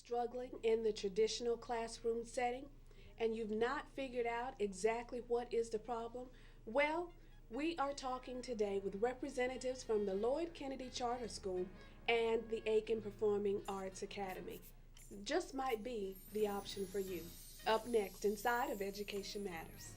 Struggling in the traditional classroom setting and you've not figured out exactly what is the problem? Well, we are talking today with representatives from the Lloyd Kennedy Charter School and the Aiken Performing Arts Academy. Just might be the option for you. Up next, inside of Education Matters.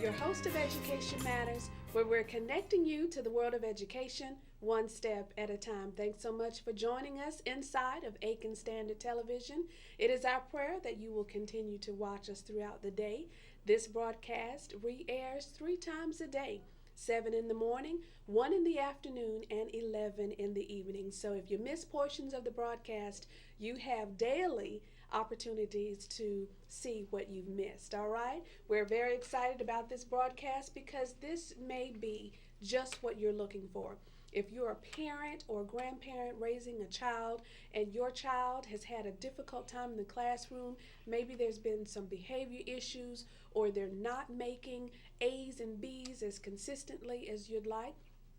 Your host of Education Matters, where we're connecting you to the world of education one step at a time. Thanks so much for joining us inside of Aiken Standard Television. It is our prayer that you will continue to watch us throughout the day. This broadcast re-airs 3 times a day. 7 in the morning, 1 in the afternoon, and 11 in the evening. So if you miss portions of the broadcast, you have daily opportunities to see what you've missed. All right? We're very excited about this broadcast because this may be just what you're looking for. If you're a parent or a grandparent raising a child and your child has had a difficult time in the classroom, maybe there's been some behavior issues or they're not making A's and B's as consistently as you'd like,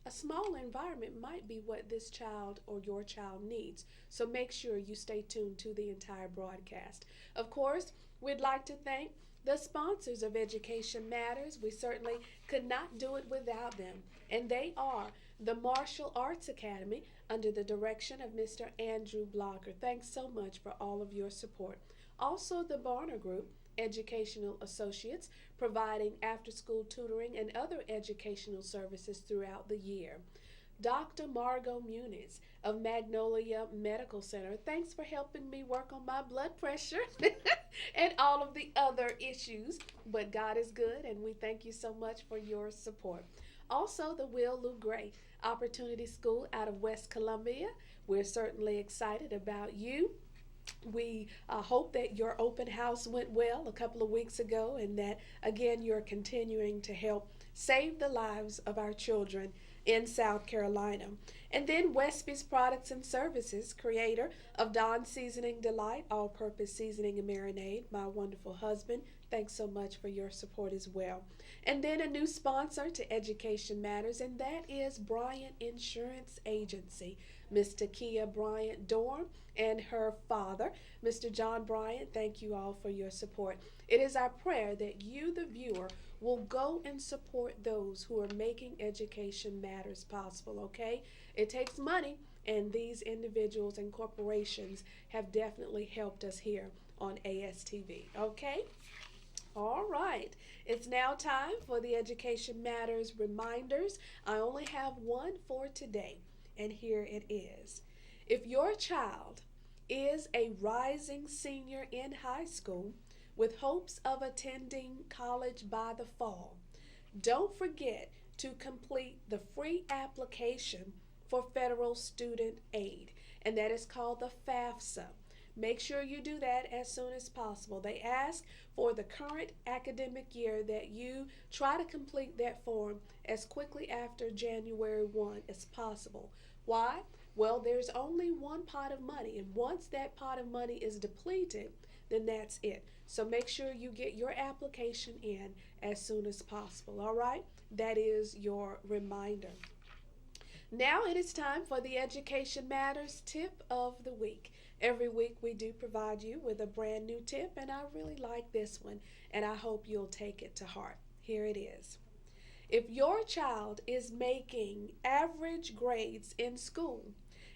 a small environment might be what this child or your child needs. So make sure you stay tuned to the entire broadcast. Of course, we'd like to thank the sponsors of Education Matters. We certainly could not do it without them. And they are the Martial Arts Academy under the direction of Mr. Andrew Blocker. Thanks so much for all of your support. Also, the Barner Group, Educational Associates, providing after-school tutoring and other educational services throughout the year. Dr. Margot Muniz of Magnolia Medical Center, thanks for helping me work on my blood pressure and all of the other issues. But God is good, and we thank you so much for your support. Also, the Will Lou Gray Opportunity School out of West Columbia. We're certainly excited about you. We hope that your open house went well a couple of weeks ago and that, again, you're continuing to help save the lives of our children in South Carolina. And then Westby's Products and Services, creator of Dawn Seasoning Delight, all-purpose seasoning and marinade, my wonderful husband. Thanks so much for your support as well. And then a new sponsor to Education Matters, and that is Bryant Insurance Agency. Miss Takia Bryant Dorn and her father, Mr. John Bryant, thank you all for your support. It is our prayer that you, the viewer, will go and support those who are making Education Matters possible, okay? It takes money, and these individuals and corporations have definitely helped us here on ASTV, okay? All right, it's now time for the Education Matters reminders. I only have one for today, and here it is. If your child is a rising senior in high school with hopes of attending college by the fall, don't forget to complete the free application for federal student aid, and that is called the FAFSA. Make sure you do that as soon as possible. They ask for the current academic year that you try to complete that form as quickly after January 1 as possible. Why? Well, there's only one pot of money, and once that pot of money is depleted, then that's it. So make sure you get your application in as soon as possible, all right? That is your reminder. Now it is time for the Education Matters Tip of the Week. Every week we do provide you with a brand new tip, and I really like this one, and I hope you'll take it to heart. Here it is. If your child is making average grades in school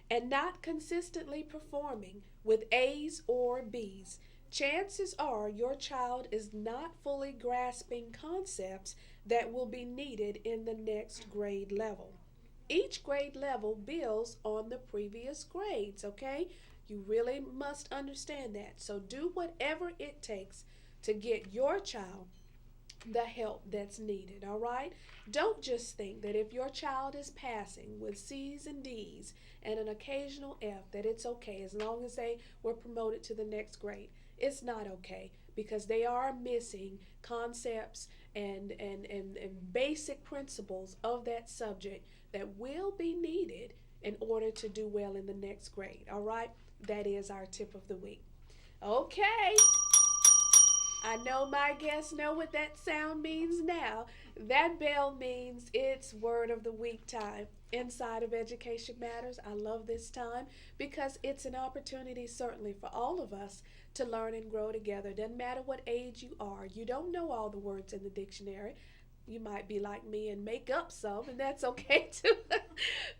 and not consistently performing with A's or B's, chances are your child is not fully grasping concepts that will be needed in the next grade level. Each grade level builds on the previous grades, okay? You really must understand that. So do whatever it takes to get your child the help that's needed, all right? Don't just think that if your child is passing with C's and D's and an occasional F that it's okay as long as they were promoted to the next grade. it's not okay because they are missing concepts and basic principles of that subject that will be needed in order to do well in the next grade. All right, that is our tip of the week. Okay, I know my guests know what that sound means now. That bell means it's Word of the Week time. Inside of Education Matters, I love this time because it's an opportunity, certainly, for all of us to learn and grow together. Doesn't matter what age you are, you don't know all the words in the dictionary. You might be like me and make up some, and that's okay too.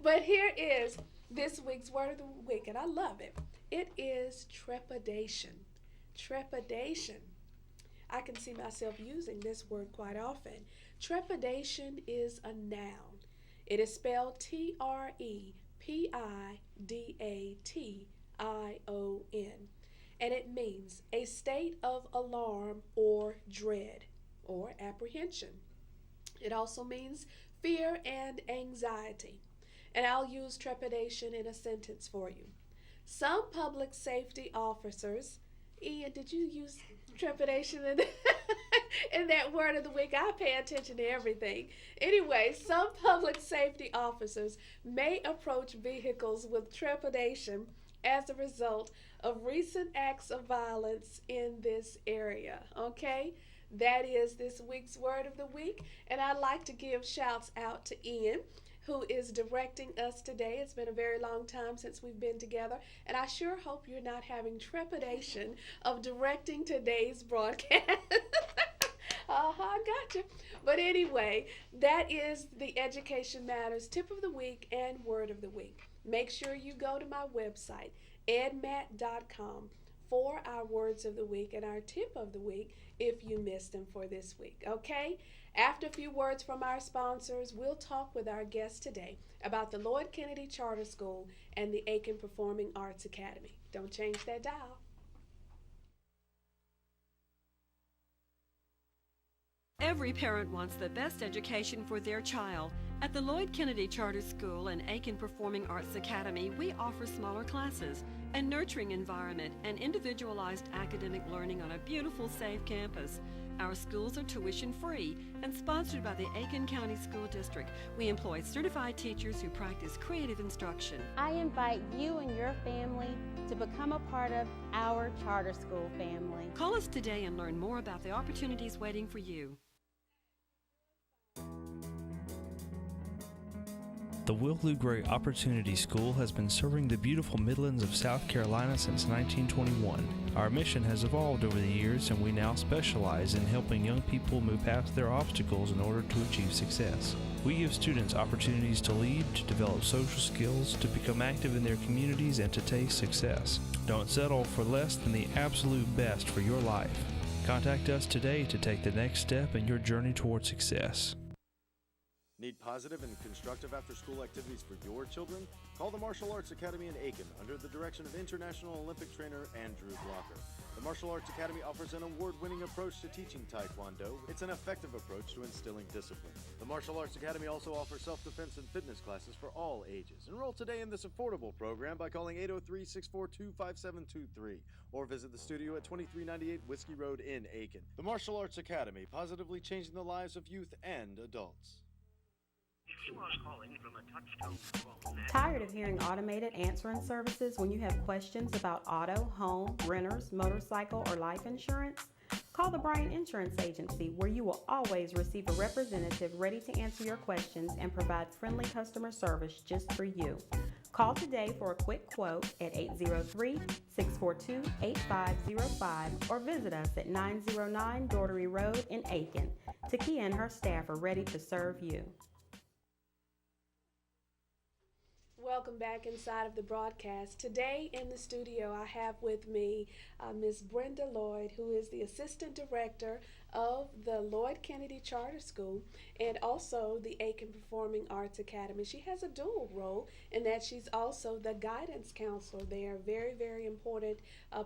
But here is this week's Word of the Week, and I love it. It is trepidation. Trepidation. I can see myself using this word quite often. Trepidation is a noun. It is spelled Trepidatation, and it means a state of alarm or dread or apprehension. It also means fear and anxiety. And I'll use trepidation in a sentence for you. Some public safety officers, Ian, did you use trepidation in, in that word of the week? I pay attention to everything. Anyway, some public safety officers may approach vehicles with trepidation as a result of recent acts of violence in this area. Okay? That is this week's Word of the Week. And I'd like to give shouts out to Ian, who is directing us today. It's been a very long time since we've been together, and I sure hope you're not having trepidation of directing today's broadcast. I got you. But anyway, that is the Education Matters Tip of the Week and Word of the Week. Make sure you go to my website, edmat.com, for our words of the week and our tip of the week if you missed them for this week. Okay? After a few words from our sponsors, we'll talk with our guest today about the Lloyd Kennedy Charter School and the Aiken Performing Arts Academy. Don't change that dial. Every parent wants the best education for their child. At the Lloyd Kennedy Charter School and Aiken Performing Arts Academy, we offer smaller classes, a nurturing environment, and individualized academic learning on a beautiful, safe campus. Our schools are tuition-free and sponsored by the Aiken County School District. We employ certified teachers who practice creative instruction. I invite you and your family to become a part of our charter school family. Call us today and learn more about the opportunities waiting for you. The Will Gray Opportunity School has been serving the beautiful Midlands of South Carolina since 1921. Our mission has evolved over the years, and we now specialize in helping young people move past their obstacles in order to achieve success. We give students opportunities to lead, to develop social skills, to become active in their communities, and to taste success. Don't settle for less than the absolute best for your life. Contact us today to take the next step in your journey toward success. Need positive and constructive after-school activities for your children? Call the Martial Arts Academy in Aiken under the direction of International Olympic trainer Andrew Blocker. The Martial Arts Academy offers an award-winning approach to teaching Taekwondo. It's an effective approach to instilling discipline. The Martial Arts Academy also offers self-defense and fitness classes for all ages. Enroll today in this affordable program by calling 803-642-5723 or visit the studio at 2398 Whiskey Road in Aiken. The Martial Arts Academy, positively changing the lives of youth and adults. Tired of hearing automated answering services when you have questions about auto, home, renters, motorcycle, or life insurance? Call the Bryant Insurance Agency, where you will always receive a representative ready to answer your questions and provide friendly customer service just for you. Call today for a quick quote at 803-642-8505 or visit us at 909 Daughtery Road in Aiken. Takia and her staff are ready to serve you. Welcome back inside of the broadcast. Today in the studio I have with me Ms. Brenda Lloyd, who is the Assistant Director of the Lloyd Kennedy Charter School and also the Aiken Performing Arts Academy. She has a dual role in that she's also the guidance counselor there, very, very important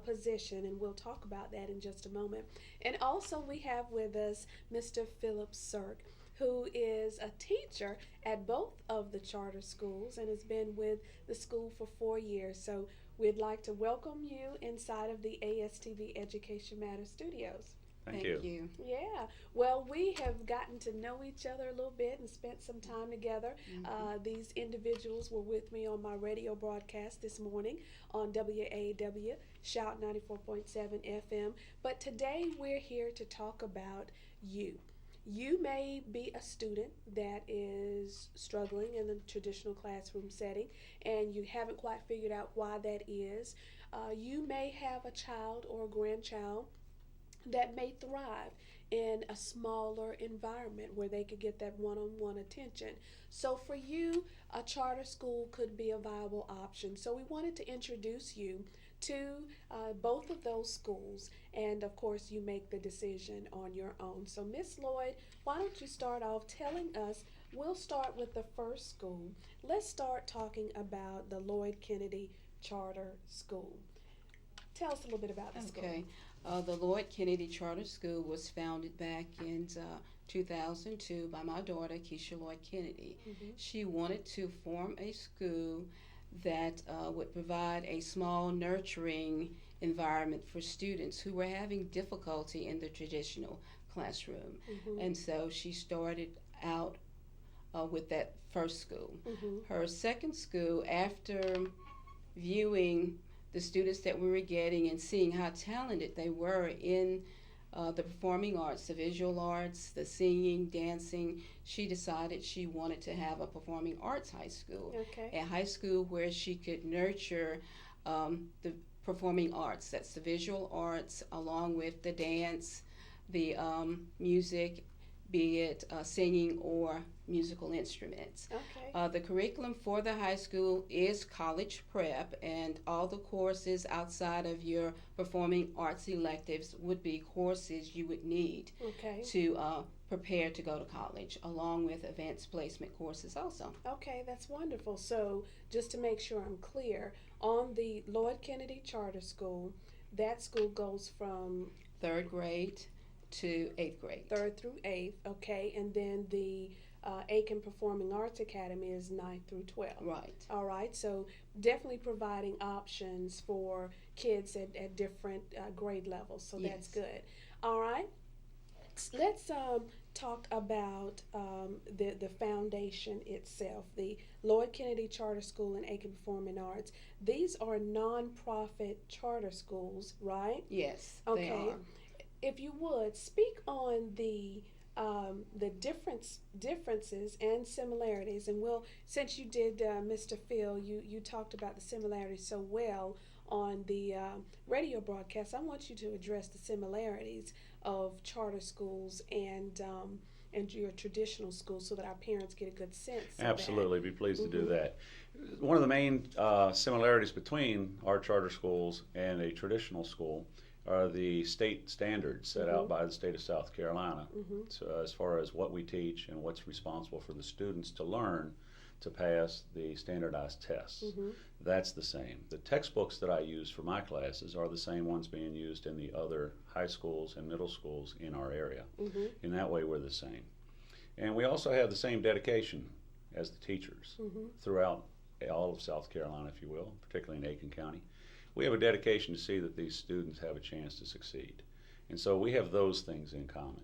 position, and we'll talk about that in just a moment. And also we have with us Mr. Philip Sirk, who is a teacher at both of the charter schools and has been with the school for 4 years. So we'd like to welcome you inside of the ASTV Education Matters studios. Thank you. Yeah, well, we have gotten to know each other a little bit and spent some time together. These individuals were with me on my radio broadcast this morning on WAW, Shout 94.7 FM. But today we're here to talk about you. You may be a student that is struggling in the traditional classroom setting and you haven't quite figured out why that is. You may have a child or a grandchild that may thrive in a smaller environment where they could get that one-on-one attention. So for you, a charter school could be a viable option. So we wanted to introduce you to both of those schools, and of course you make the decision on your own. So Miss Lloyd, why don't you start off telling us, we'll start with the first school. Let's start talking about the Lloyd Kennedy Charter School. Tell us a little bit about the school. Okay. The Lloyd Kennedy Charter School was founded back in 2002 by my daughter, Keisha Lloyd Kennedy. She wanted to form a school that would provide a small, nurturing environment for students who were having difficulty in the traditional classroom. And so she started out with that first school. Her second school, after viewing the students that we were getting and seeing how talented they were in the performing arts, the visual arts, the singing, dancing, she decided she wanted to have a performing arts high school. A high school where she could nurture the performing arts. That's the visual arts along with the dance, the music, be it singing or musical instruments. The curriculum for the high school is college prep, and all the courses outside of your performing arts electives would be courses you would need to prepare to go to college, along with advanced placement courses also. Okay, that's wonderful. So just to make sure I'm clear, on the Lloyd Kennedy Charter School, that school goes from 3rd grade to 8th grade. 3rd through 8th, okay, and then the Aiken Performing Arts Academy is 9th through 12th. Right. All right, so definitely providing options for kids at different grade levels, so that's good. All right, let's talk about the foundation itself, the Lloyd Kennedy Charter School and Aiken Performing Arts. These are non-profit charter schools, right? Yes, okay. they are. If you would, speak on the differences and similarities, and since you did, Mr. Phil, you talked about the similarities so well on the radio broadcast. I want you to address the similarities of charter schools and your traditional schools so that our parents get a good sense of Absolutely, be pleased to do that. One of the main similarities between our charter schools and a traditional school are the state standards set out by the state of South Carolina. So as far as what we teach and what's responsible for the students to learn to pass the standardized tests. That's the same. The textbooks that I use for my classes are the same ones being used in the other high schools and middle schools in our area. In that way, we're the same. And we also have the same dedication as the teachers throughout all of South Carolina, if you will, particularly in Aiken County. We have a dedication to see that these students have a chance to succeed. And so we have those things in common.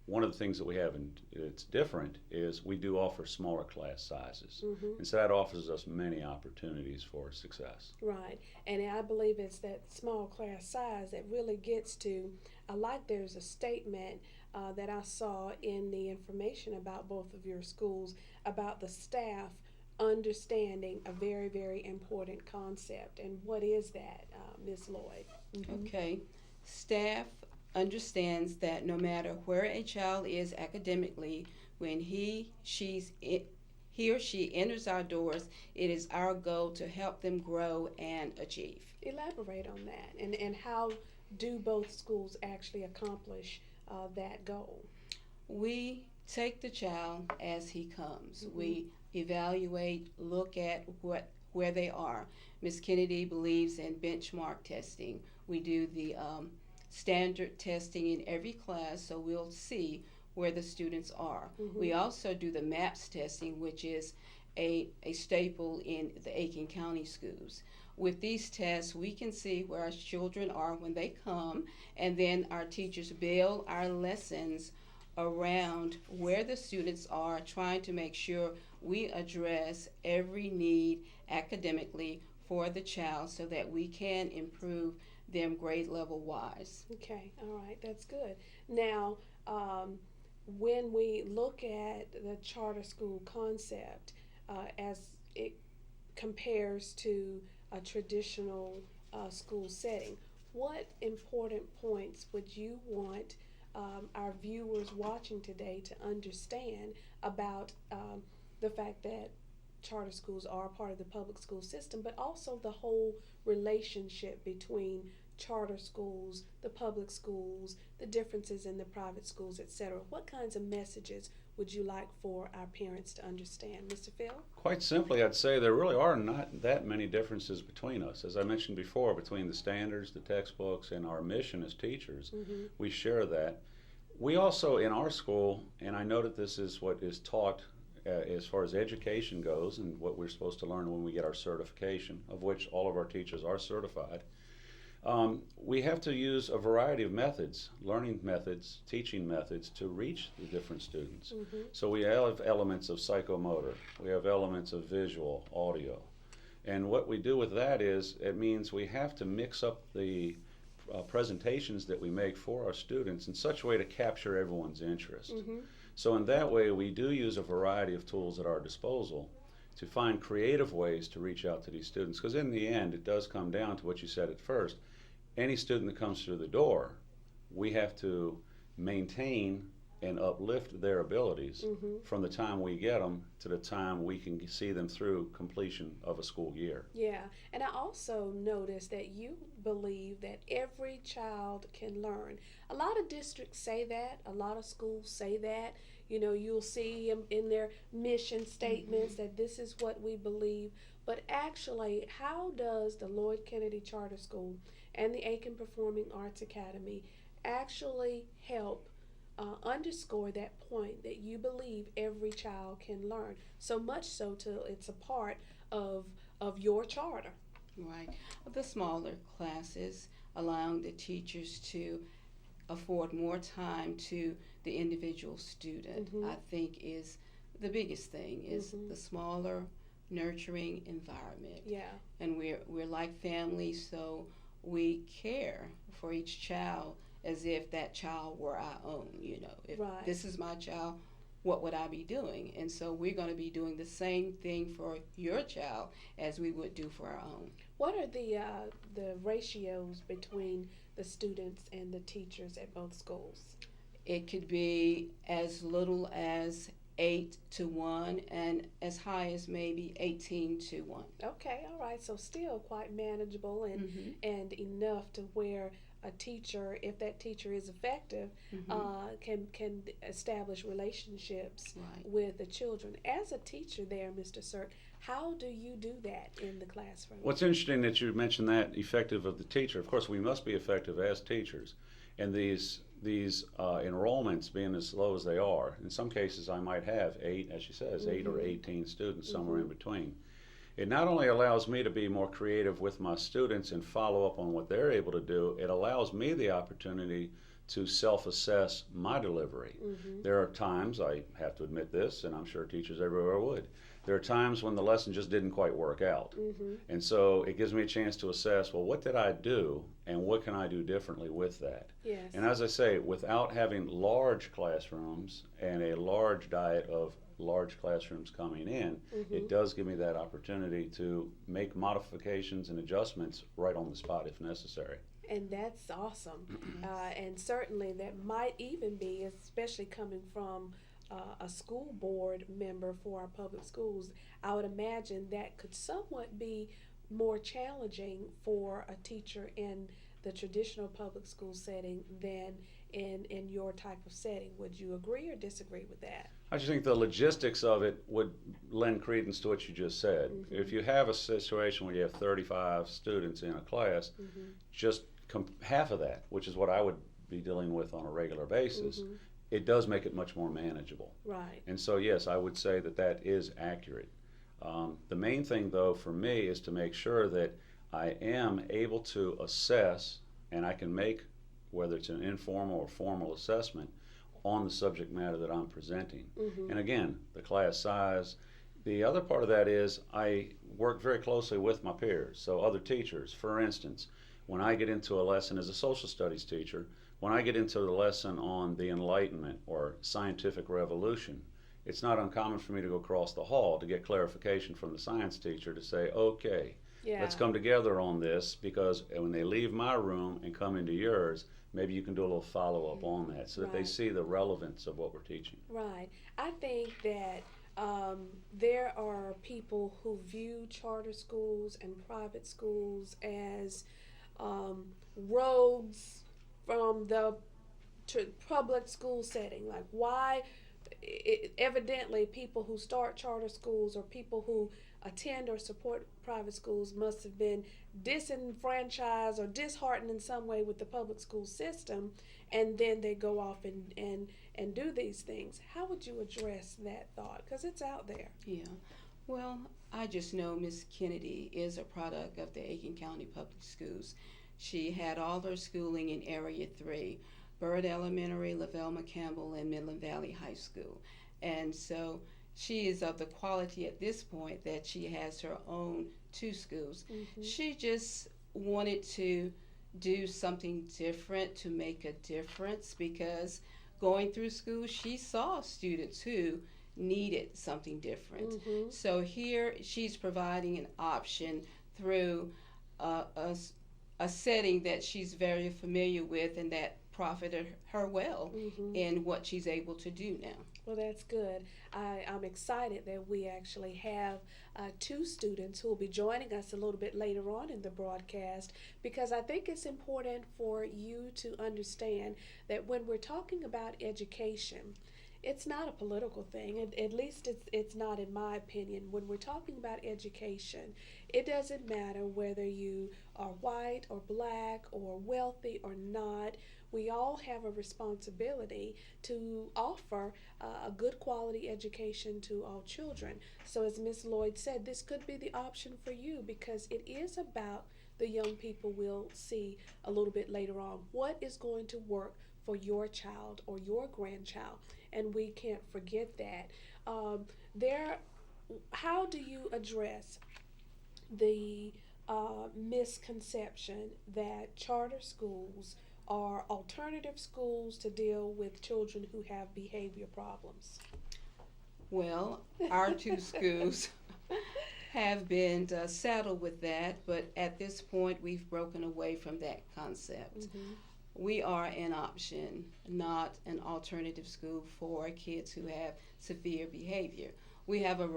One of the things that we have it's different is we do offer smaller class sizes. And so that offers us many opportunities for success. Right, and I believe it's that small class size that really gets to, there's a statement that I saw in the information about both of your schools about the staff understanding a very, very important concept. And what is that, Ms. Lloyd? Okay. Staff understands that no matter where a child is academically, when he or she enters our doors, it is our goal to help them grow and achieve. Elaborate on that, and how do both schools actually accomplish that goal? We take the child as he comes. We evaluate, look at where they are. Ms. Kennedy believes in benchmark testing. We do the standard testing in every class, so we'll see where the students are. We also do the MAPS testing, which is a staple in the Aiken County schools. With these tests, we can see where our children are when they come, and then our teachers build our lessons around where the students are, trying to make sure we address every need academically for the child so that we can improve them grade level wise. Okay, all right, that's good. Now, when we look at the charter school concept as it compares to a traditional school setting, what important points would you want our viewers watching today to understand about the fact that charter schools are part of the public school system, but also the whole relationship between charter schools, the public schools, the differences in the private schools, etc.? What kinds of messages would you like for our parents to understand? Mr. Phil? Quite simply, I'd say there really are not that many differences between us. As I mentioned before, between the standards, the textbooks, and our mission as teachers, we share that. We also, in our school, and I know that this is what is taught as far as education goes and what we're supposed to learn when we get our certification, of which all of our teachers are certified, we have to use a variety of methods, learning methods, teaching methods, to reach the different students. So we have elements of psychomotor, we have elements of visual, audio. And what we do with that is, it means we have to mix up the presentations that we make for our students in such a way to capture everyone's interest. So in that way, we do use a variety of tools at our disposal to find creative ways to reach out to these students. Because in the end, it does come down to what you said at first. Any student that comes through the door, we have to maintain and uplift their abilities from the time we get them to the time we can see them through completion of a school year. Yeah, and I also noticed that you believe that every child can learn. A lot of districts say that, a lot of schools say that. You know, you'll see in their mission statements that this is what we believe. But actually, how does the Lloyd Kennedy Charter School and the Aiken Performing Arts Academy actually help underscore that point that you believe every child can learn, so much so till it's a part of your charter? Right. The smaller classes, allowing the teachers to afford more time to the individual student, I think is the biggest thing, is the smaller, nurturing environment. Yeah. And we're like family, so we care for each child as if that child were our own. You know, if this is my child, what would I be doing? And so we're going to be doing the same thing for your child as we would do for our own. What are the ratios between the students and the teachers at both schools? It could be as little as 8-to-1 and as high as maybe 18-to-1. Okay, all right. So still quite manageable and enough to where a teacher, if that teacher is effective, can establish relationships with the children. As a teacher there, Mr. Sirk, how do you do that in the classroom? What's interesting that you mentioned that effective of the teacher. Of course, we must be effective as teachers. And these enrollments being as low as they are, in some cases I might have 8, as she says, 8 or 18 students, somewhere in between. It not only allows me to be more creative with my students and follow up on what they're able to do, it allows me the opportunity to self-assess my delivery. There are times, I have to admit this, and I'm sure teachers everywhere would, there are times when the lesson just didn't quite work out. And so it gives me a chance to assess, well, what did I do and what can I do differently with that? Yes. And as I say, without having large classrooms and a large diet of large classrooms coming in, it does give me that opportunity to make modifications and adjustments right on the spot if necessary. And that's awesome. And certainly that might even be, especially coming from a school board member for our public schools, I would imagine that could somewhat be more challenging for a teacher in the traditional public school setting than in your type of setting. Would you agree or disagree with that? I just think the logistics of it would lend credence to what you just said. If you have a situation where you have 35 students in a class, just half of that, which is what I would be dealing with on a regular basis, it does make it much more manageable. Right. And so, yes, I would say that that is accurate. The main thing, though, for me is to make sure that I am able to assess and I can make, whether it's an informal or formal assessment, on the subject matter that I'm presenting. And again, the class size. The other part of that is I work very closely with my peers, so other teachers. For instance, when I get into a lesson as a social studies teacher, when I get into the lesson on the Enlightenment or scientific revolution, it's not uncommon for me to go across the hall to get clarification from the science teacher to say, okay, Yeah. let's come together on this, because when they leave my room and come into yours, maybe you can do a little follow-up on that so that they Right. see the relevance of what we're teaching. Right. I think that there are people who view charter schools and private schools as roads from the public school setting. Like, why? Evidently, people who start charter schools or people who attend or support private schools must have been disenfranchised or disheartened in some way with the public school system, and then they go off and do these things. How would you address that thought? Because it's out there. Yeah. Well, I just know Miss Kennedy is a product of the Aiken County Public Schools. She had all her schooling in Area 3, Byrd Elementary, Lavelma Campbell, and Midland Valley High School. And so she is of the quality at this point that she has her own 2 schools. She just wanted to do something different to make a difference, because going through school she saw students who needed something different. So here she's providing an option through a setting that she's very familiar with and that profited her well in what she's able to do now. Well, that's good. I'm excited that we actually have 2 students who will be joining us a little bit later on in the broadcast, because I think it's important for you to understand that when we're talking about education, it's not a political thing. At least it's not, in my opinion. When we're talking about education, it doesn't matter whether you are white or black or wealthy or not. We all have a responsibility to offer a good quality education to all children. So as Ms. Lloyd said, this could be the option for you, because it is about the young people we'll see a little bit later on. What is going to work for your child or your grandchild? And we can't forget that. How do you address the misconception that charter schools are alternative schools to deal with children who have behavior problems? Well, our 2 schools have been saddled with that, but at this point we've broken away from that concept. We are an option, not an alternative school for kids who have severe behavior. We have a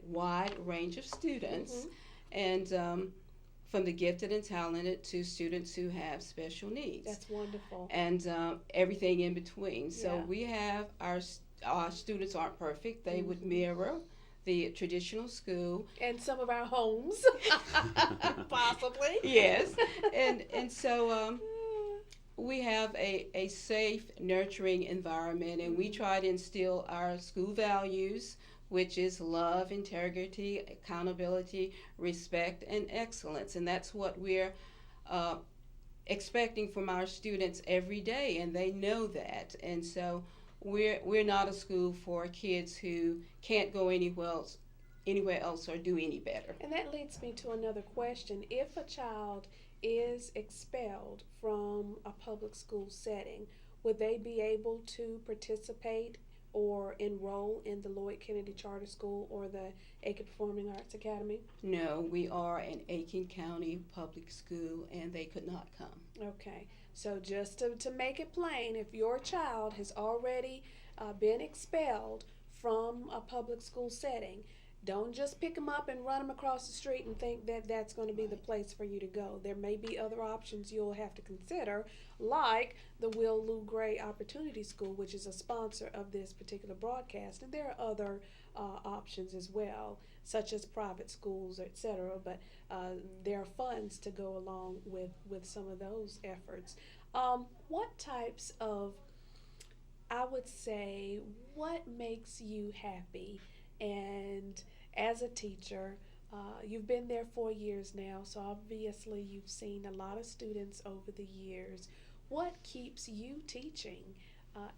wide range of students, and from the gifted and talented to students who have special needs. That's wonderful. And everything in between. So Yeah. we have our students aren't perfect. They would mirror the traditional school. And some of our homes, possibly. Yes. And so we have a safe, nurturing environment, and we try to instill our school values, which is love, integrity, accountability, respect, and excellence. And that's what we're expecting from our students every day, and they know that. And so we're not a school for kids who can't go anywhere else or do any better. And that leads me to another question. If a child is expelled from a public school setting, would they be able to participate or enroll in the Lloyd Kennedy Charter School or the Aiken Performing Arts Academy? No, we are an Aiken County public school, and they could not come. Okay, so just to make it plain, if your child has already been expelled from a public school setting, don't just pick them up and run them across the street and think that that's going to be the place for you to go. There may be other options you'll have to consider, like the Will Lou Gray Opportunity School, which is a sponsor of this particular broadcast. And there are other options as well, such as private schools, etc. But there are funds to go along with some of those efforts. What types of I would say, what makes you happy? And as a teacher, you've been there 4 years now, so obviously you've seen a lot of students over the years. What keeps you teaching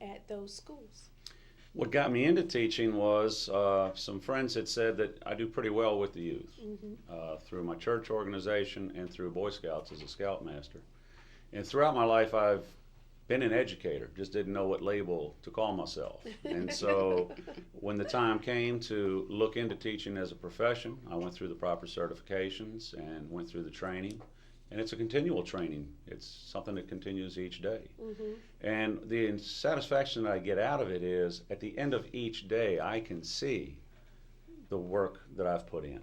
at those schools? What got me into teaching was some friends had said that I do pretty well with the youth through my church organization and through Boy Scouts as a scoutmaster. And throughout my life, I've been an educator, just didn't know what label to call myself. And so when the time came to look into teaching as a profession, I went through the proper certifications and went through the training. And it's a continual training. It's something that continues each day. And the satisfaction that I get out of it is at the end of each day, I can see the work that I've put in.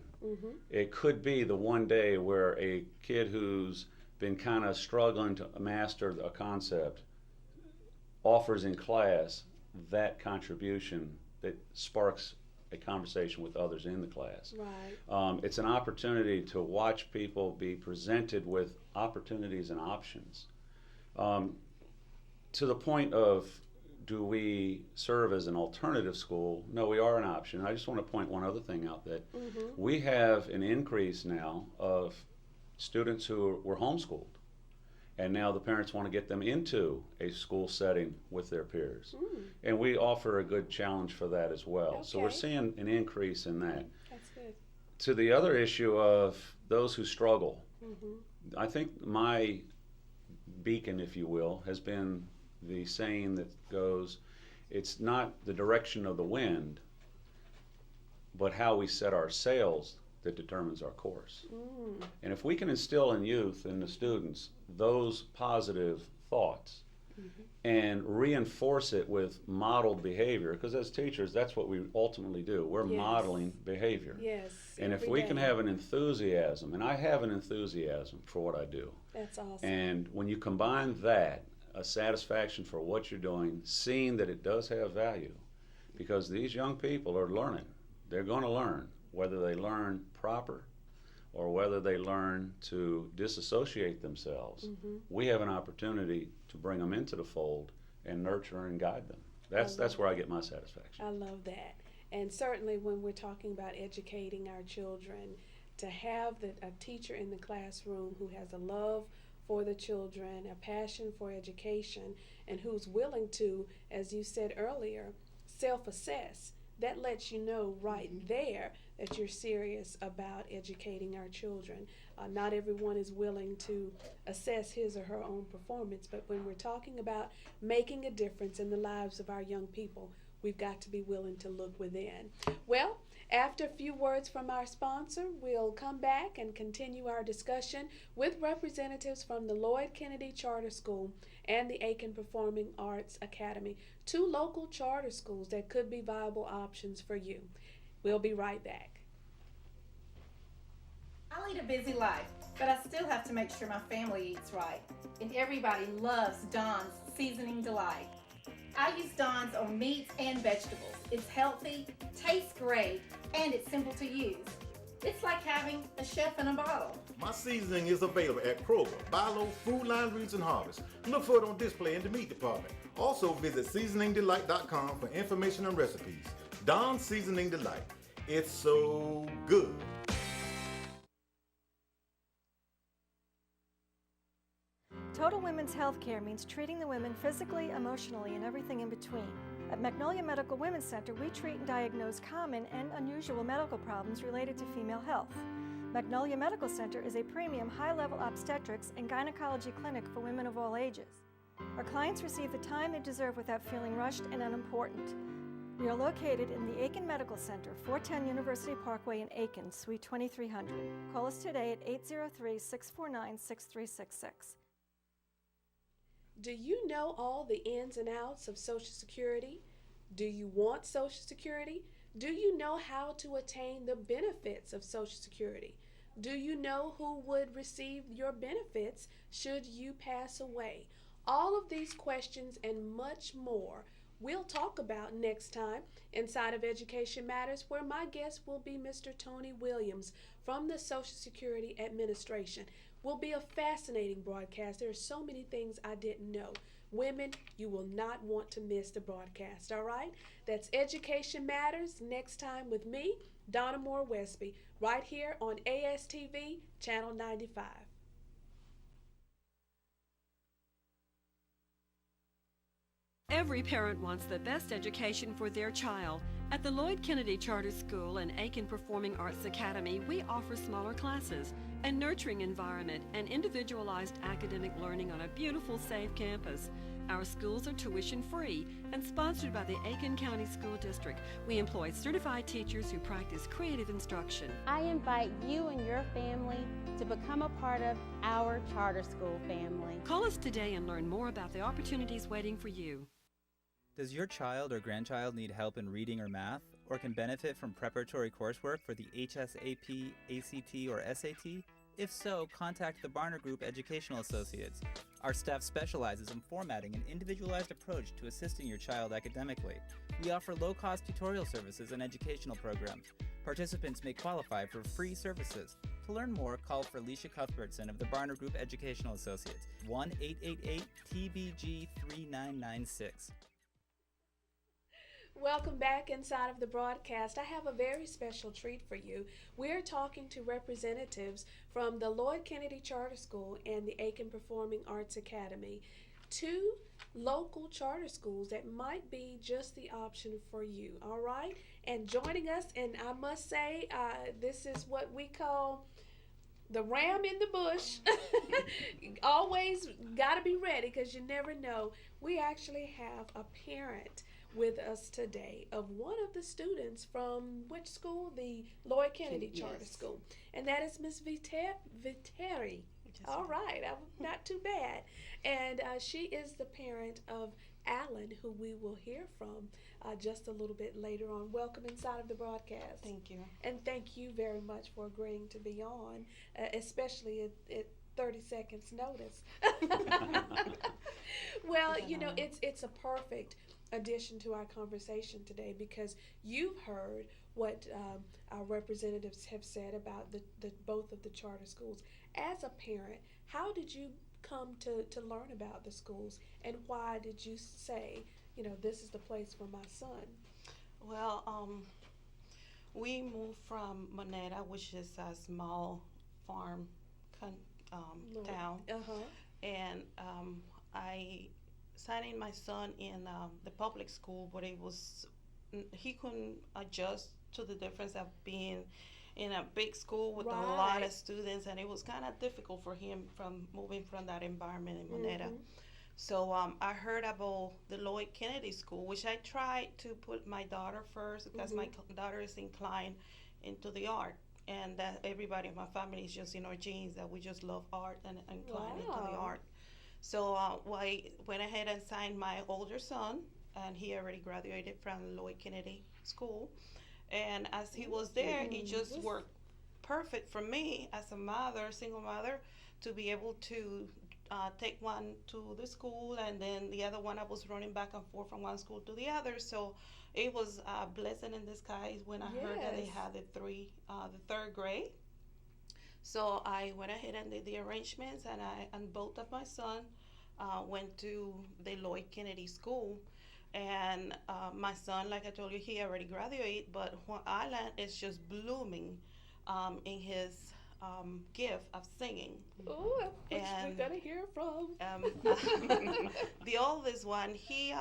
It could be the one day where a kid who's been kind of struggling to master a concept offers in class that contribution that sparks a conversation with others in the class. Right. It's an opportunity to watch people be presented with opportunities and options. To the point of, do we serve as an alternative school? No, we are an option. I just want to point one other thing out, that we have an increase now of students who were homeschooled. And now the parents want to get them into a school setting with their peers. And we offer a good challenge for that as well. So we're seeing an increase in that. That's good. To the other issue of those who struggle, I think my beacon, if you will, has been the saying that goes, it's not the direction of the wind, but how we set our sails that determines our course. And if we can instill in youth and the students those positive thoughts and reinforce it with modeled behavior, because as teachers, that's what we ultimately do. We're modeling behavior. Yes. And if we can have an enthusiasm, and I have an enthusiasm for what I do. That's awesome. And when you combine that, a satisfaction for what you're doing, seeing that it does have value, because these young people are learning. They're going to learn, whether they learn proper or whether they learn to disassociate themselves. We have an opportunity to bring them into the fold and nurture and guide them. That's where I get my satisfaction. I love that. And certainly when we're talking about educating our children, to have a teacher in the classroom who has a love for the children, a passion for education, and who's willing to, as you said earlier, self-assess, that lets you know right there that you're serious about educating our children. Not everyone is willing to assess his or her own performance, but when we're talking about making a difference in the lives of our young people, we've got to be willing to look within. Well, after a few words from our sponsor, we'll come back and continue our discussion with representatives from the Lloyd Kennedy Charter School and the Aiken Performing Arts Academy, two local charter schools that could be viable options for you. We'll be right back. I lead a busy life, but I still have to make sure my family eats right. And everybody loves Dawn's Seasoning Delight. I use Dawn's on meats and vegetables. It's healthy, tastes great, and it's simple to use. It's like having a chef in a bottle. My seasoning is available at Kroger, Bilo, Food Line, Roots, and Harvest. Look for it on display in the meat department. Also visit seasoningdelight.com for information and recipes. Dawn's Seasoning Delight. It's so good. Total Women's Health Care means treating the women physically, emotionally, and everything in between. At Magnolia Medical Women's Center, we treat and diagnose common and unusual medical problems related to female health. Magnolia Medical Center is a premium high-level obstetrics and gynecology clinic for women of all ages. Our clients receive the time they deserve without feeling rushed and unimportant. We are located in the Aiken Medical Center, 410 University Parkway in Aiken, Suite 2300. Call us today at 803-649-6366. Do you know all the ins and outs of Social Security? Do you want Social Security? Do you know how to attain the benefits of Social Security? Do you know who would receive your benefits should you pass away? All of these questions and much more we'll talk about next time inside of Education Matters, where my guest will be Mr. Tony Williams from the Social Security Administration. Will be a fascinating broadcast. There are so many things I didn't know. Women, you will not want to miss the broadcast, all right? That's Education Matters next time with me, Donna Moore Westby, right here on ASTV, Channel 95. Every parent wants the best education for their child. At the Lloyd Kennedy Charter School and Aiken Performing Arts Academy, we offer smaller classes, a nurturing environment, and individualized academic learning on a beautiful, safe campus. Our schools are tuition-free and sponsored by the Aiken County School District. We employ certified teachers who practice creative instruction. I invite you and your family to become a part of our charter school family. Call us today and learn more about the opportunities waiting for you. Does your child or grandchild need help in reading or math, or can benefit from preparatory coursework for the HSAP, ACT, or SAT? If so, contact the Barner Group Educational Associates. Our staff specializes in formatting an individualized approach to assisting your child academically. We offer low-cost tutorial services and educational programs. Participants may qualify for free services. To learn more, call for Alicia Cuthbertson of the Barner Group Educational Associates, 1-888-TBG-3996. Welcome back inside of the broadcast. I have a very special treat for you. We're talking to representatives from the Lloyd Kennedy Charter School and the Aiken Performing Arts Academy, two local charter schools that might be just the option for you, all right? And joining us, and I must say, this is what we call the ram in the bush. Always got to be ready because you never know. We actually have a parent with us today of one of the students from which school? The Lloyd Kennedy Charter School. And that is Miss Viteri. All right, not too bad. And she is the parent of Alan, who we will hear from just a little bit later on. Welcome inside of the broadcast. Thank you. And thank you very much for agreeing to be on, especially at 30 seconds notice. Well, you know, it's a perfect addition to our conversation today because you've heard what our representatives have said about the both of the charter schools. As a parent, how did you come to learn about the schools, and why did you say, you know, this is the place for my son? Well, we moved from Moneta, which is a small farm town, and I signing my son in the public school, but he couldn't adjust to the difference of being in a big school with a lot of students, and it was kind of difficult for him from moving from that environment in Moneta. So I heard about the Lloyd Kennedy School, which I tried to put my daughter first because my daughter is inclined into the art, and that everybody in my family is just in our genes that we just love art and inclined into the art. So I went ahead and signed my older son, and he already graduated from Lloyd Kennedy School. And as he was there, it just worked perfect for me as a mother, single mother, to be able to take one to the school, and then the other one I was running back and forth from one school to the other. So it was a blessing in disguise when I heard that they had the third grade. So I went ahead and did the arrangements, and both of my son went to the Lloyd Kennedy School. And my son, like I told you, he already graduated, but Alan is just blooming in his gift of singing. Oh, which we're gonna hear from. The oldest one, he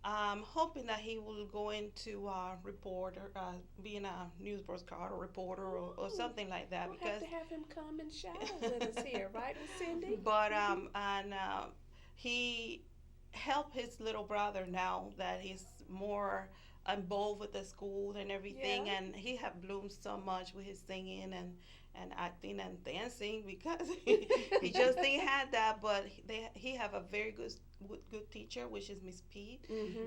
hoping that he will go into reporter, being a news broadcaster or reporter or something like that. We'll because have to have him come and shout with us here, right, Miss Cindy? But he helped his little brother now that he's more involved with the school and everything, and he have bloomed so much with his singing and acting and dancing because he just didn't have that, but he have a very good teacher, which is Miss Pete,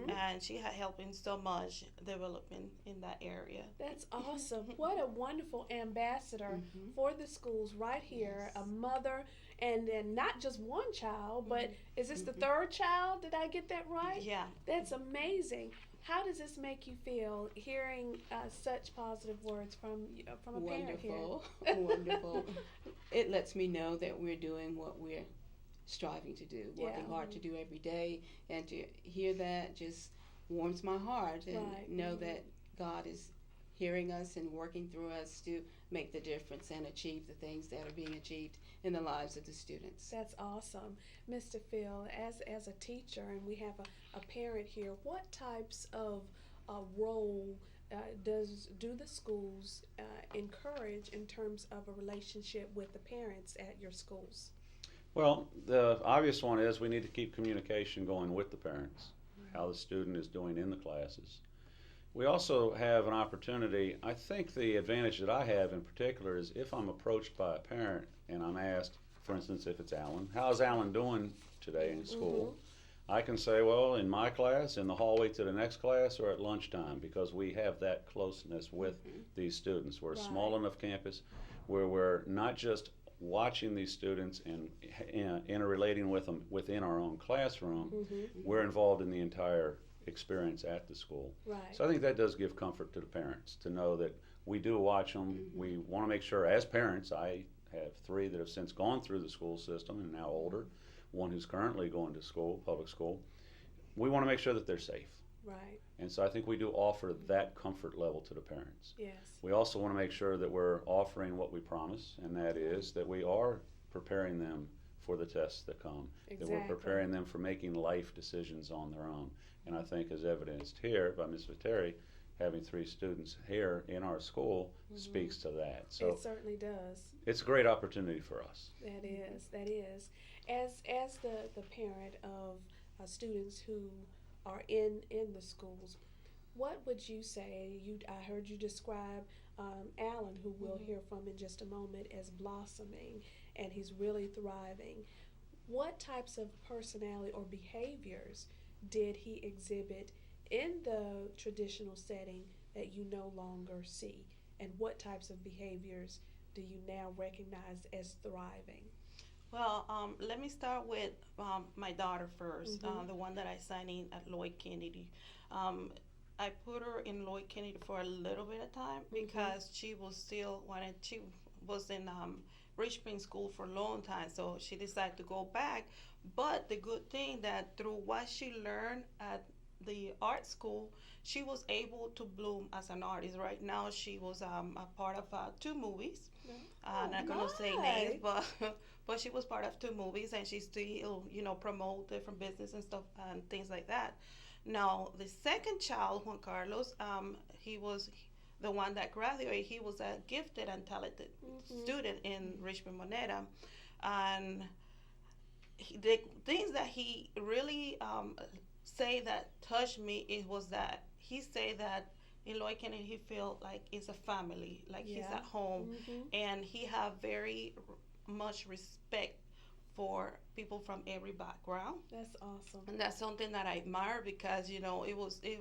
and she had helped him so much developing in that area. That's awesome. What a wonderful ambassador for the schools right here, a mother, and not just one child, but is this the third child? Did I get that right? Yeah. That's amazing. How does this make you feel hearing such positive words from a parent here? Wonderful. It lets me know that we're doing what we're striving to do, working hard to do every day. And to hear that just warms my heart, and know that God is hearing us and working through us to make the difference and achieve the things that are being achieved in the lives of the students. That's awesome. Mr. Phil, as a teacher, and we have a parent here, what types of role do the schools encourage in terms of a relationship with the parents at your schools? Well, the obvious one is we need to keep communication going with the parents, how the student is doing in the classes. We also have an opportunity. I think the advantage that I have in particular is if I'm approached by a parent and I'm asked, for instance, if it's Alan, how's Alan doing today in school? I can say, well, in my class, in the hallway to the next class, or at lunchtime, because we have that closeness with these students. We're a small enough campus where we're not just watching these students and interrelating with them within our own classroom. We're involved in the entire experience at the school. So I think that does give comfort to the parents to know that we do watch them. We want to make sure, as parents, I have 3 that have since gone through the school system and now older, 1 who's currently going to school, public school. We want to make sure that they're safe. And so I think we do offer that comfort level to the parents. We also want to make sure that we're offering what we promise, and that is that we are preparing them for the tests that come, that we're preparing them for making life decisions on their own. And I think, as evidenced here by Ms. Viteri, having 3 students here in our school speaks to that. So it certainly does. It's a great opportunity for us. That is. As the parent of students who are in the schools, what would you say? I heard you describe Alan, who we'll hear from in just a moment, as blossoming, and he's really thriving. What types of personality or behaviors did he exhibit in the traditional setting that you no longer see? And what types of behaviors do you now recognize as thriving? Well, let me start with my daughter first, the one that I signed in at Lloyd Kennedy. I put her in Lloyd Kennedy for a little bit of time because she was in Richmond School for a long time, so she decided to go back. But the good thing that through what she learned at the art school, she was able to bloom as an artist. Right now, she was a part of 2 movies. I'm not gonna say names, but she was part of 2 movies, and she still, promote different business and stuff and things like that. Now, the second child, Juan Carlos, he was the one that graduated. He was a gifted and talented student in Richmond Moneta, and the things that he really say that touched me, it was that he said that in Lloyd Kennedy he felt like it's a family, like he's at home, and he have very much respect for people from every background. That's awesome. And that's something that I admire because it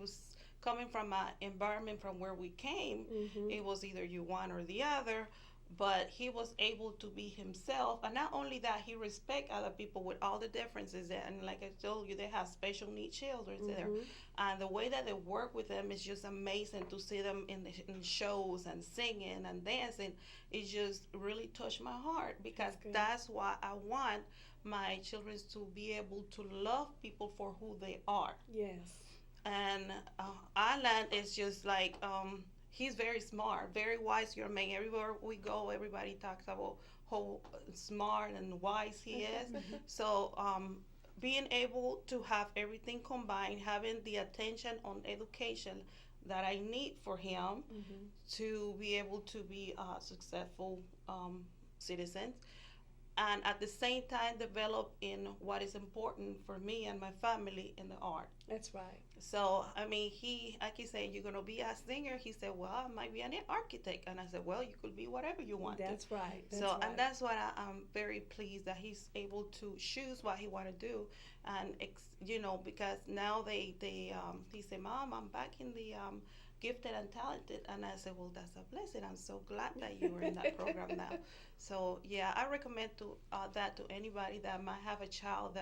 was coming from an environment from where we came. It was either you one or the other, but he was able to be himself. And not only that, he respect other people with all the differences. And like I told you, they have special needs children there. And the way that they work with them is just amazing to see them in shows and singing and dancing. It just really touched my heart because that's why I want my children to be able to love people for who they are. And Alan is just like, he's very smart, very wise young man. Everywhere we go, everybody talks about how smart and wise he is. So being able to have everything combined, having the attention on education that I need for him to be able to be a successful citizen, and at the same time develop in what is important for me and my family in the art. That's right. So, I mean, I keep saying, you're going to be a singer. He said, well, I might be an architect. And I said, well, you could be whatever you want. That's right. That's so, right. And that's why I'm very pleased that he's able to choose what he want to do. And, because now he said, Mom, I'm back in the gifted and talented. And I said, well, that's a blessing. I'm so glad that you were in that program now. So, yeah, I recommend that to anybody that might have a child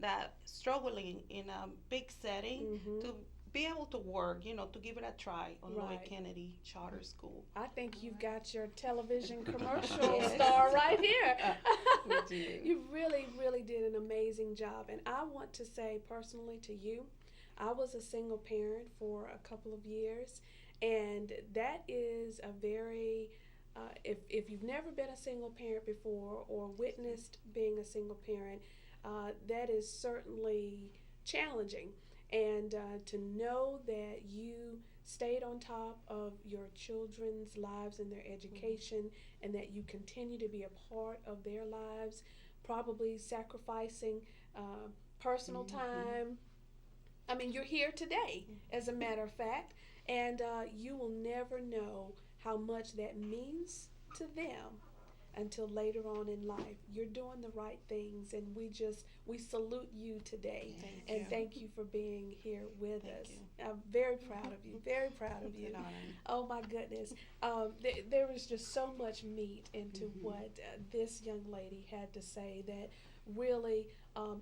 that struggling in a big setting to be able to work, to give it a try on Lloyd Right. Kennedy Charter School. I think you've got your television commercial star right here. We do. You really, really did an amazing job. And I want to say personally to you, I was a single parent for a couple of years, and that is a very, if you've never been a single parent before or witnessed being a single parent, that is certainly challenging. And to know that you stayed on top of your children's lives and their education, and that you continue to be a part of their lives, probably sacrificing personal time. I mean, you're here today, as a matter of fact, and you will never know how much that means to them until later on in life. You're doing the right things, and we salute you today. Thank you for being here with us. I'm very proud of you, very proud of you. Oh my goodness. There was just so much meat into what this young lady had to say, that really,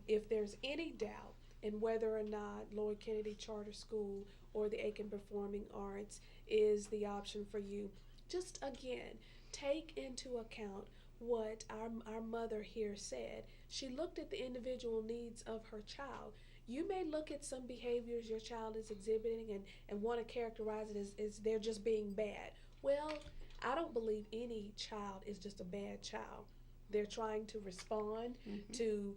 if there's any doubt in whether or not Lloyd Kennedy Charter School or the Aiken Performing Arts is the option for you, just again, take into account what our mother here said. She looked at the individual needs of her child. You may look at some behaviors your child is exhibiting and want to characterize it as they're just being bad. Well, I don't believe any child is just a bad child. They're trying to respond to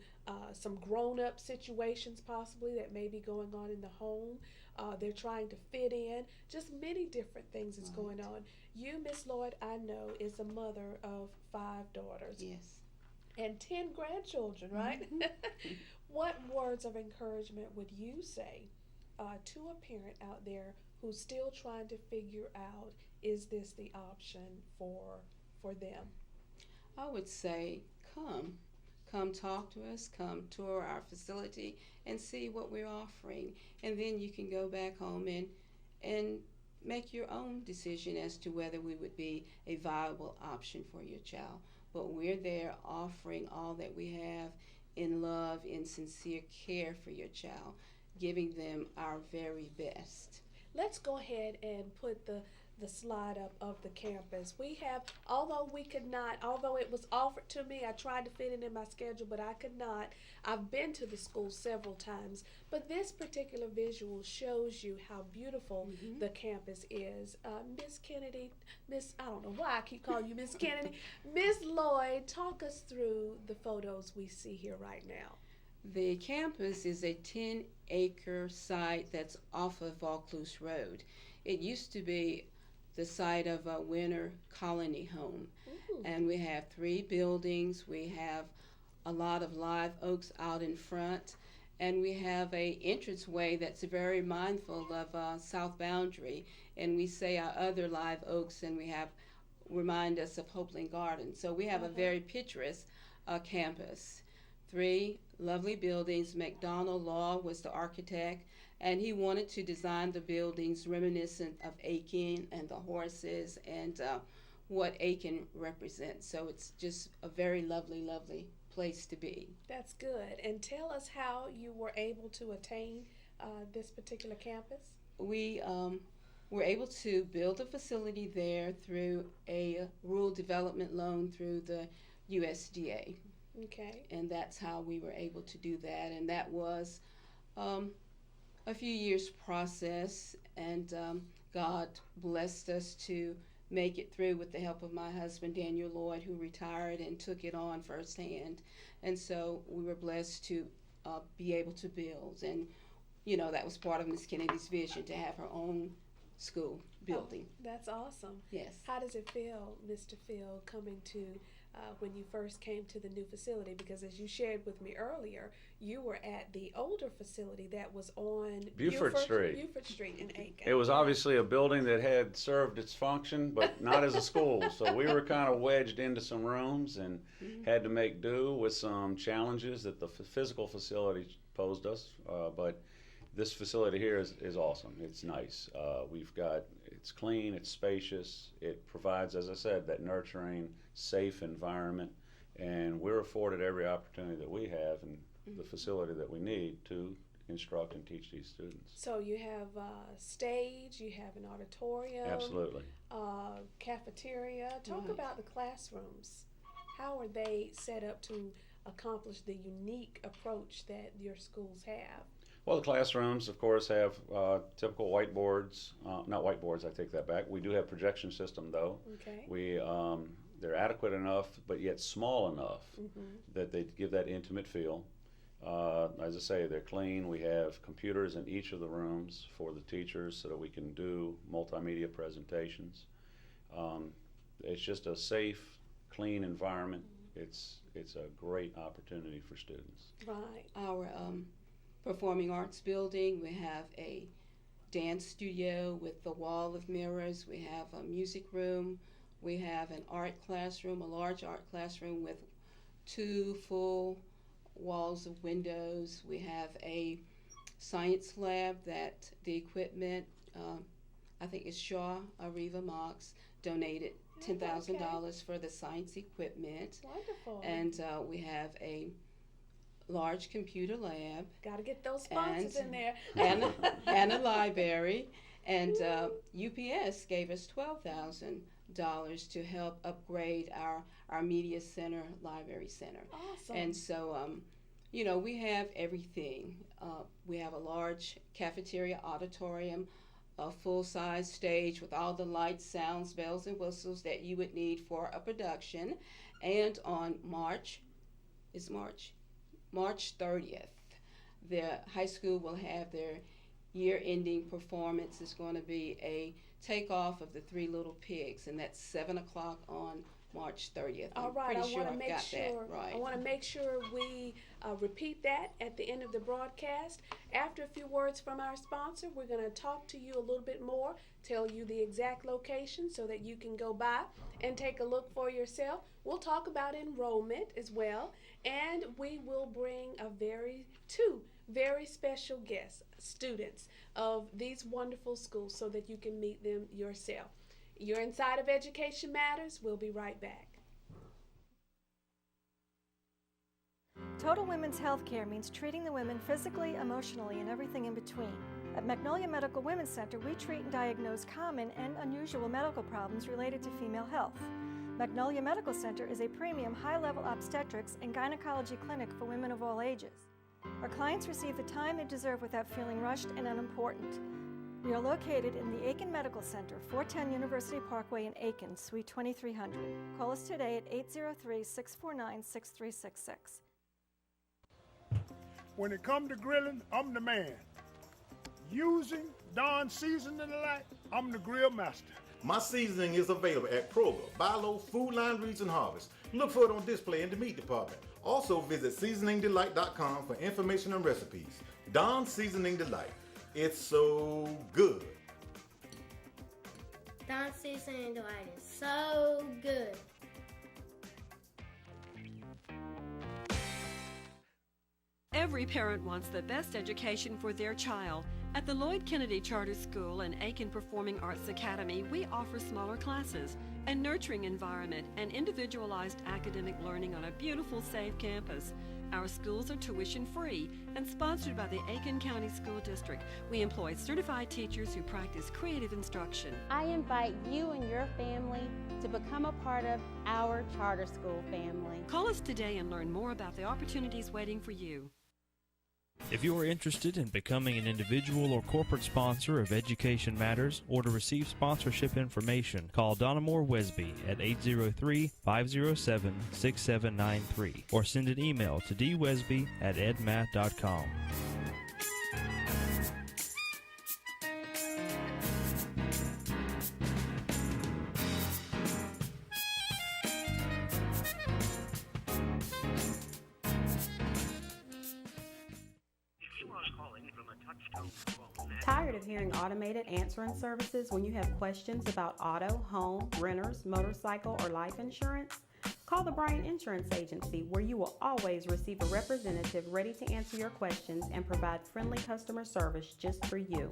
some grown-up situations possibly that may be going on in the home. They're trying to fit in. Just many different things that's going on. You, Miss Lloyd, I know, is a mother of 5 daughters. Yes. And 10 grandchildren, right? What words of encouragement would you say to a parent out there who's still trying to figure out, is this the option for them? I would say, come talk to us, come tour our facility and see what we're offering. And then you can go back home and make your own decision as to whether we would be a viable option for your child. But we're there offering all that we have in love, in sincere care for your child, giving them our very best. Let's go ahead and put the slide up of the campus. We have, although it was offered to me, I tried to fit it in my schedule, but I could not. I've been to the school several times, but this particular visual shows you how beautiful the campus is. Miss Kennedy, I don't know why I keep calling you Miss Kennedy. Miss Lloyd, talk us through the photos we see here right now. The campus is a 10-acre site that's off of Vaucluse Road. It used to be the site of a winter colony home. And we have 3 buildings. We have a lot of live oaks out in front, and we have a entranceway that's very mindful of south boundary, and we say our other live oaks, and remind us of Hopeland Gardens. So we have a very picturesque campus. 3 lovely buildings. McDonald Law was the architect, and he wanted to design the buildings reminiscent of Aiken and the horses and what Aiken represents. So it's just a very lovely, lovely place to be. That's good. And tell us how you were able to attain this particular campus. We were able to build a facility there through a rural development loan through the USDA. Okay. And that's how we were able to do that. And that was a few years process, and God blessed us to make it through with the help of my husband, Daniel Lloyd, who retired and took it on firsthand. And so we were blessed to be able to build. And, that was part of Miss Kennedy's vision, to have her own school building. Oh, that's awesome. Yes. How does it feel, Mr. Phil, coming to when you first came to the new facility? Because as you shared with me earlier, you were at the older facility that was on Buford Street. Buford Street in Aiken. It was obviously a building that had served its function, but not as a school. So we were kind of wedged into some rooms and had to make do with some challenges that the physical facility posed us. But this facility here is awesome. It's nice. It's clean, it's spacious. It provides, as I said, that nurturing, safe environment. And we're afforded every opportunity that we have and the facility that we need to instruct and teach these students. So you have stage, you have an auditorium. Absolutely. Cafeteria. Talk about the classrooms. How are they set up to accomplish the unique approach that your schools have? Well, the classrooms, of course, have typical whiteboards. Not whiteboards, I take that back. We do have projection system, though. Okay. They're adequate enough, but yet small enough that they give that intimate feel. As I say, they're clean. We have computers in each of the rooms for the teachers so that we can do multimedia presentations. It's just a safe, clean environment. It's a great opportunity for students. Right. Our performing arts building, we have a dance studio with the wall of mirrors. We have a music room. We have an art classroom, a large art classroom with 2 full walls of windows. We have a science lab that the equipment, I think it's Shaw Arriva Mox, donated $10,000 for the science equipment. Wonderful. And we have a large computer lab. Got to get those sponsors in there. and a library. And UPS gave us $12,000 to help upgrade our media center, library center. Awesome. And so, you know, we have everything. We have a large cafeteria auditorium, a full-size stage with all the lights, sounds, bells, and whistles that you would need for a production. And on March 30th, the high school will have their year-ending performance. Is going to be a takeoff of the Three Little Pigs, and that's 7 o'clock on March 30th. All right, I want to make sure. Right. I want to make sure we repeat that at the end of the broadcast. After a few words from our sponsor, we're going to talk to you a little bit more, tell you the exact location so that you can go by and take a look for yourself. We'll talk about enrollment as well, and we will bring two very special guests, students of these wonderful schools, so that you can meet them yourself. You're inside of Education Matters. We'll be right back. Total Women's Healthcare means treating the women physically, emotionally, and everything in between. At Magnolia Medical Women's Center, we treat and diagnose common and unusual medical problems related to female health. Magnolia Medical Center is a premium high-level obstetrics and gynecology clinic for women of all ages. Our clients receive the time they deserve without feeling rushed and unimportant. We are located in the Aiken Medical Center, 410 University Parkway in Aiken, Suite 2300. Call us today at 803-649-6366. When it comes to grilling, I'm the man. Using Dawn Seasoning Delight, I'm the grill master. My seasoning is available at Kroger, Buy Low, Food Line, Reeds, and Harvest. Look for it on display in the meat department. Also visit seasoningdelight.com for information and recipes. Dawn Seasoning Delight. It's so good. Dawn Seasoning Delight is so good. Every parent wants the best education for their child. At the Lloyd Kennedy Charter School and Aiken Performing Arts Academy, we offer smaller classes, a nurturing environment, and individualized academic learning on a beautiful, safe campus. Our schools are tuition-free and sponsored by the Aiken County School District. We employ certified teachers who practice creative instruction. I invite you and your family to become a part of our charter school family. Call us today and learn more about the opportunities waiting for you. If you are interested in becoming an individual or corporate sponsor of Education Matters or to receive sponsorship information, call Donna Moore Wesby at 803-507-6793 or send an email to dwesby@edmath.com. Tired of hearing automated answering services when you have questions about auto, home, renters, motorcycle, or life insurance? Call the Bryant Insurance Agency, where you will always receive a representative ready to answer your questions and provide friendly customer service just for you.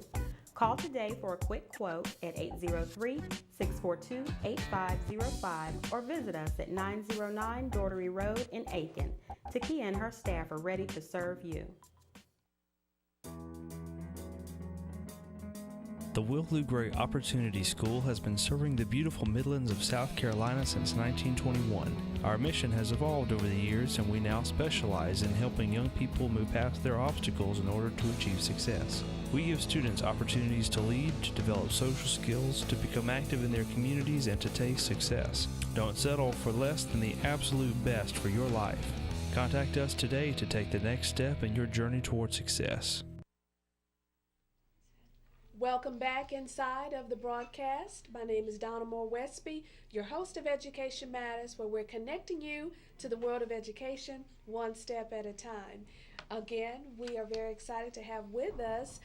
Call today for a quick quote at 803-642-8505 or visit us at 909 Daugherty Road in Aiken. Takia and her staff are ready to serve you. The Will Gray Opportunity School has been serving the beautiful Midlands of South Carolina since 1921. Our mission has evolved over the years, and we now specialize in helping young people move past their obstacles in order to achieve success. We give students opportunities to lead, to develop social skills, to become active in their communities, and to taste success. Don't settle for less than the absolute best for your life. Contact us today to take the next step in your journey toward success. Welcome back inside of the broadcast. My name is Donna Moore Westby, your host of Education Matters, where we're connecting you to the world of education one step at a time. Again, we are very excited to have with us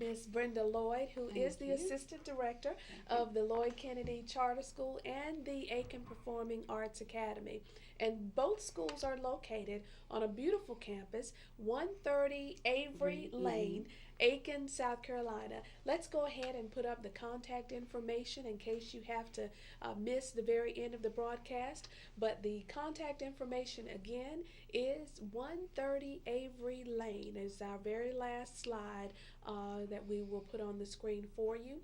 Miss Brenda Lloyd, who is the Assistant Director of the Lloyd Kennedy Charter School and the Aiken Performing Arts Academy. And both schools are located on a beautiful campus, 130 Avery Lane, Aiken, South Carolina. Let's go ahead and put up the contact information in case you have to miss the very end of the broadcast. But the contact information again is 130 Avery Lane. It's our very last slide that we will put on the screen for you.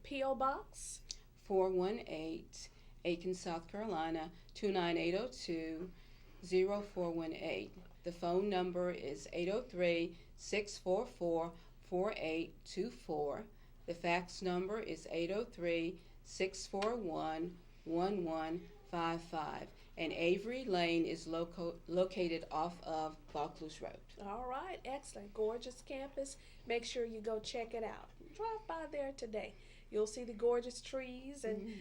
P.O. Box 418 Aiken, South Carolina 29802 0418. The phone number is 803-644-4824. The fax number is 803-641-1155. And Avery Lane is located off of Vaucluse Road. All right, excellent. Gorgeous campus. Make sure you go check it out. Drive by there today. You'll see the gorgeous trees and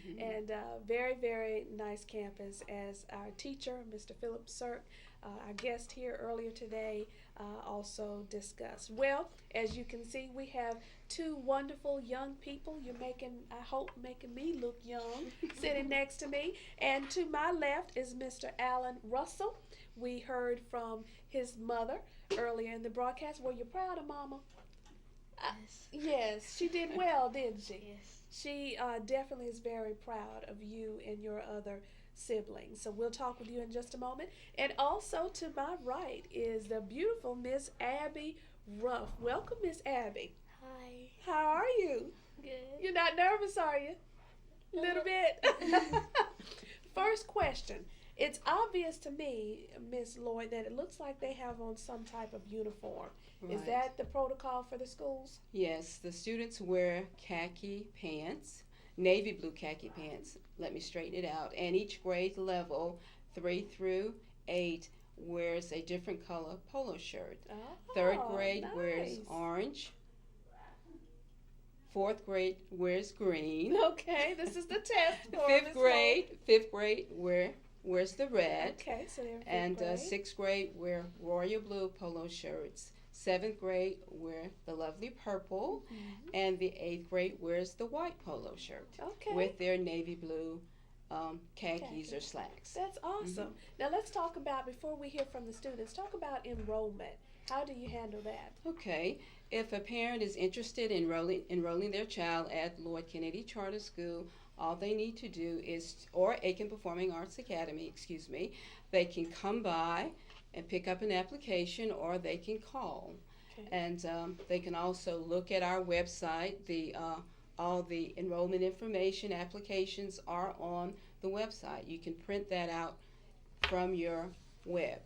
very, very nice campus, as our teacher, Mr. Philip Sirk, our guest here earlier today, also discussed. Well, as you can see, we have two wonderful young people. You're making me look young, sitting next to me. And to my left is Mr. Alan Russell. We heard from his mother earlier in the broadcast. Were you proud of Mama? Yes, she did well, didn't she? Yes. She definitely is very proud of you and your other siblings. So we'll talk with you in just a moment. And also to my right is the beautiful Miss Abby Ruff. Welcome, Miss Abby. Hi. How are you? Good. You're not nervous, are you? A little bit. First question. It's obvious to me, Miss Lloyd, that it looks like they have on some type of uniform. Right. Is that the protocol for the schools? Yes, the students wear khaki pants, navy blue khaki pants. Let me straighten it out. And each grade level, 3 through 8, wears a different color polo shirt. Oh, 3rd grade nice. wears orange. 4th grade wears green. Okay, this is the test for 5th grade wears the red. Okay, so they're in 5th And grade. 6th grade wear royal blue polo shirts. 7th grade wear the lovely purple, and the 8th grade wears the white polo shirt with their navy blue khakis or slacks. That's awesome. Now let's talk about, before we hear from the students, talk about enrollment. How do you handle that? Okay, if a parent is interested in enrolling their child at Lloyd Kennedy Charter School, all they need to do is, or Aiken Performing Arts Academy, they can come by and pick up an application, or they can call. Okay. And they can also look at our website. All the enrollment information applications are on the website. You can print that out from your web.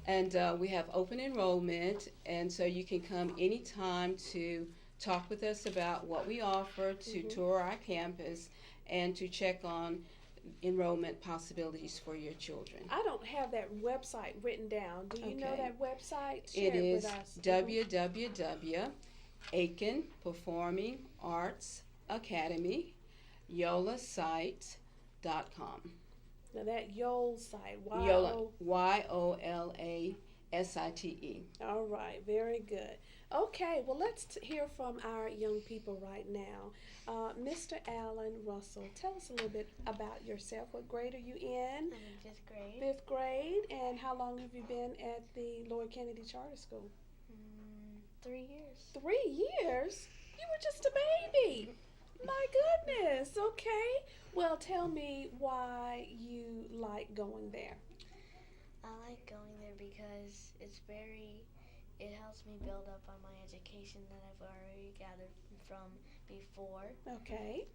And we have open enrollment, and so you can come anytime to talk with us about what we offer, to tour our campus, and to check on enrollment possibilities for your children. I don't have that website written down. Do you know that website? It is with us. www.aikenperforming-arts-academy-yolasite.com. Now that YOL site, YOLASITE. All right, very good. Okay, well, let's hear from our young people right now. Mr. Alan Russell, tell us a little bit about yourself. What grade are you in? I'm in 5th grade. 5th grade. And how long have you been at the Lloyd Kennedy Charter School? 3 years. 3 years? You were just a baby. My goodness. Okay. Well, tell me why you like going there. I like going there because it's it helps me build up on my education that I've already gathered from before. Okay.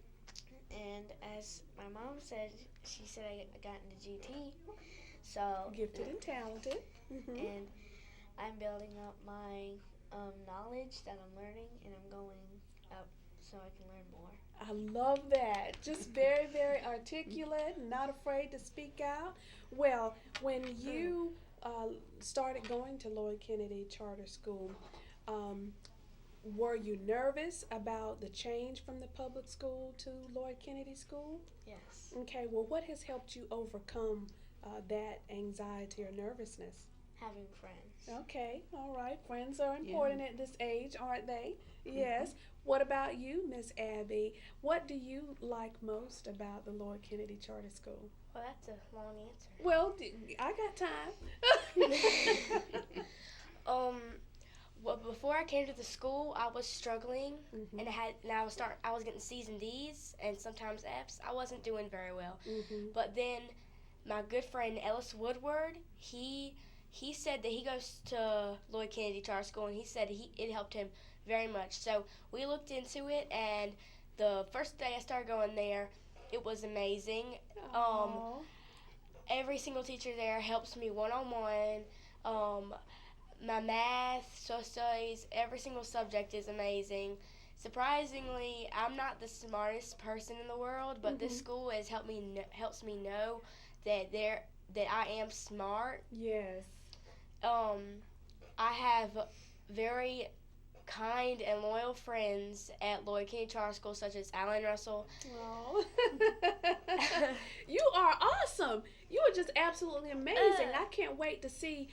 And as my mom said, she said I got into GT, so gifted and talented. And I'm building up my knowledge that I'm learning, and I'm going up so I can learn more. I love that. Just very, very articulate, not afraid to speak out. Well, when you started going to Lloyd Kennedy Charter School, were you nervous about the change from the public school to Lloyd Kennedy School? Yes. Okay, well, what has helped you overcome that anxiety or nervousness? Having friends. Okay, all right. Friends are important at this age, aren't they? Yes. What about you, Miss Abby? What do you like most about the Lloyd Kennedy Charter School? Well, that's a long answer. Well, I got time. Well, before I came to the school, I was struggling, and I was getting C's and D's, and sometimes F's. I wasn't doing very well. But then my good friend Ellis Woodward, he said that he goes to Lloyd Kennedy Charter School, and he said it helped him very much. So we looked into it, and the first day I started going there, it was amazing. Every single teacher there helps me one-on-one. My math, social studies, every single subject is amazing. Surprisingly, I'm not the smartest person in the world, but this school helps me know that I am smart. Yes. I have very kind and loyal friends at Lloyd Kennedy Charter School, such as Alan Russell. Oh. You are awesome. You are just absolutely amazing. I can't wait to see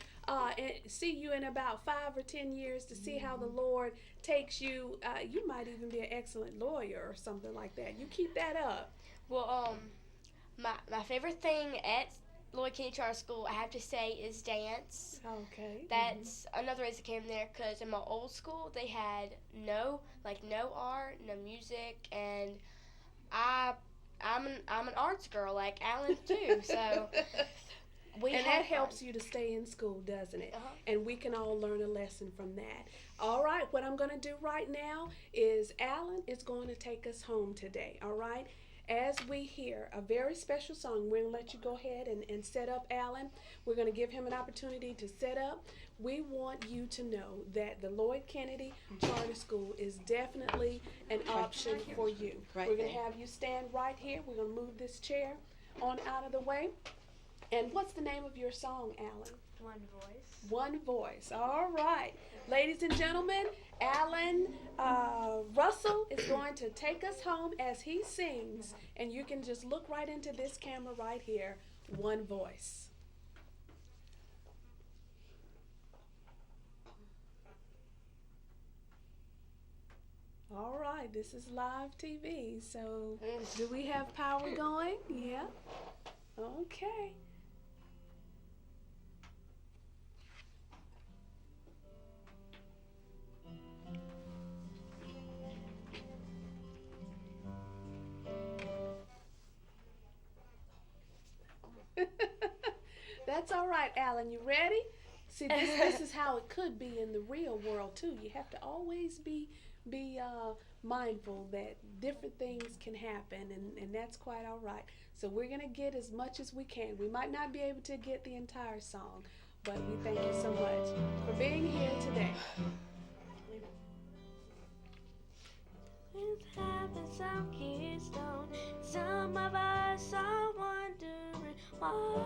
you in about 5 or 10 years to see how the Lord takes you. You might even be an excellent lawyer or something like that. You keep that up. Well, my favorite thing at Lloyd Kennedy Charter School, I have to say, is dance. Okay. That's another reason I came there, because in my old school they had no art, no music, and I'm an arts girl like Alan too. So that helps you to stay in school, doesn't it? And we can all learn a lesson from that. All right, what I'm going to do right now is Alan is going to take us home today, all right? As we hear a very special song, we're going to let you go ahead and set up Alan. We're going to give him an opportunity to set up. We want you to know that the Lloyd Kennedy Charter School is definitely an option for you. We're going to have you stand right here. We're going to move this chair on out of the way. And what's the name of your song, Alan? One Voice. One Voice. All right. Ladies and gentlemen, Alan Russell is going to take us home as he sings, and you can just look right into this camera right here. One Voice. All right, this is live TV, so do we have power going? Yeah. Okay. That's all right, Alan. You ready? See, this is how it could be in the real world too. You have to always be mindful that different things can happen, and that's quite all right. So we're gonna get as much as we can. We might not be able to get the entire song, but we thank you so much for being here today. It happens, some kids don't. Some of us are wondering why.